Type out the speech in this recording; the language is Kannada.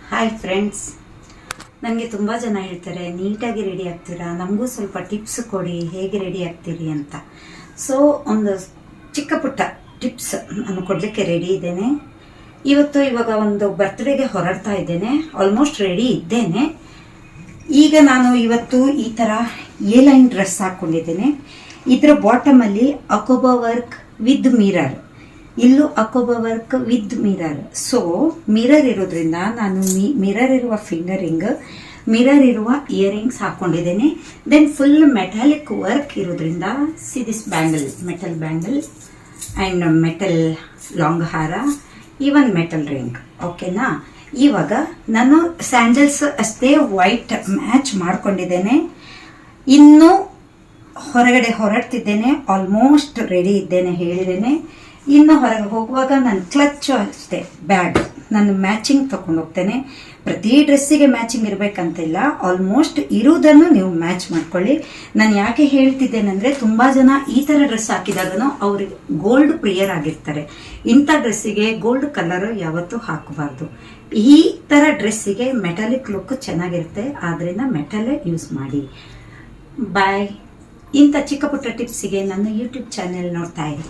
ಹಾಯ್ ಫ್ರೆಂಡ್ಸ್, ನನಗೆ ತುಂಬ ಜನ ಹೇಳ್ತಾರೆ ನೀಟಾಗಿ ರೆಡಿ ಆಗ್ತೀರಾ, ನಮಗೂ ಸ್ವಲ್ಪ ಟಿಪ್ಸ್ ಕೊಡಿ ಹೇಗೆ ರೆಡಿ ಆಗ್ತೀರಿ ಅಂತ. ಸೊ ಒಂದು ಚಿಕ್ಕ ಪುಟ್ಟ ಟಿಪ್ಸ್ ನಾನು ಕೊಡಲಿಕ್ಕೆ ರೆಡಿ ಇದ್ದೇನೆ. ಇವಾಗ ಒಂದು ಬರ್ತ್ಡೇಗೆ ಹೊರಡ್ತಾ ಇದ್ದೇನೆ, ಆಲ್ಮೋಸ್ಟ್ ರೆಡಿ ಇದ್ದೇನೆ. ಈಗ ನಾನು ಇವತ್ತು ಈ ಥರ ಎ ಲೈನ್ ಡ್ರೆಸ್ ಹಾಕ್ಕೊಂಡಿದ್ದೇನೆ. ಇದರ ಬಾಟಮಲ್ಲಿ ಅಕೋಬಾ ವರ್ಕ್ ವಿತ್ ಮಿರರ್, ಇಲ್ಲೂ ಅಕೋಬಾ work with mirror. So mirror ಇರೋದ್ರಿಂದ ನಾನು ಮಿರರ್ ಇರುವ ಫಿಂಗರಿಂಗ್, ಮಿರರ್ ಇರುವ ಇಯರಿಂಗ್ಸ್ ಹಾಕೊಂಡಿದ್ದೇನೆ. ದೆನ್ ಫುಲ್ ಮೆಟಾಲಿಕ್ ವರ್ಕ್ ಇರೋದ್ರಿಂದ see this bangle, metal bangle and metal long ಹಾರ, ಈವನ್ ಮೆಟಲ್ ರಿಂಗ್. ಓಕೆನಾ? ಇವಾಗ ನಾನು ಸ್ಯಾಂಡಲ್ಸ್ ಅಷ್ಟೇ ವೈಟ್ ಮ್ಯಾಚ್ ಮಾಡ್ಕೊಂಡಿದ್ದೇನೆ. ಇನ್ನು ಹೊರಗಡೆ ಹೊರಡ್ತಿದ್ದೇನೆ, ಆಲ್ಮೋಸ್ಟ್ ರೆಡಿ ಇದ್ದೇನೆ ಹೇಳಿದ್ದೇನೆ. ಇನ್ನು ಹೊರಗೆ ಹೋಗುವಾಗ ನಾನು ಕ್ಲಚ್ ಅಷ್ಟೇ, ಬ್ಯಾಗ್ ನಾನು ಮ್ಯಾಚಿಂಗ್ ತಗೊಂಡು ಹೋಗ್ತೇನೆ. ಪ್ರತಿ ಡ್ರೆಸ್ಸಿಗೆ ಮ್ಯಾಚಿಂಗ್ ಇರಬೇಕಂತಿಲ್ಲ, ಆಲ್ಮೋಸ್ಟ್ ಇರುವುದನ್ನು ನೀವು ಮ್ಯಾಚ್ ಮಾಡ್ಕೊಳ್ಳಿ. ನಾನು ಯಾಕೆ ಹೇಳ್ತಿದ್ದೇನೆ ಅಂದರೆ, ತುಂಬ ಜನ ಈ ಥರ ಡ್ರೆಸ್ ಹಾಕಿದಾಗನೂ ಅವ್ರಿಗೆ ಗೋಲ್ಡ್ ಪ್ರಿಯರ್ ಆಗಿರ್ತಾರೆ. ಇಂಥ ಡ್ರೆಸ್ಸಿಗೆ ಗೋಲ್ಡ್ ಕಲರ್ ಯಾವತ್ತೂ ಹಾಕಬಾರ್ದು. ಈ ಥರ ಡ್ರೆಸ್ಸಿಗೆ ಮೆಟಾಲಿಕ್ ಲುಕ್ ಚೆನ್ನಾಗಿರುತ್ತೆ, ಆದ್ದರಿಂದ ಮೆಟಲೇ ಯೂಸ್ ಮಾಡಿ. ಬಾಯ್. ಇಂಥ ಚಿಕ್ಕ ಪುಟ್ಟ ಟಿಪ್ಸಿಗೆ ನನ್ನ ಯೂಟ್ಯೂಬ್ ಚಾನೆಲ್ ನೋಡ್ತಾ ಇರಿ.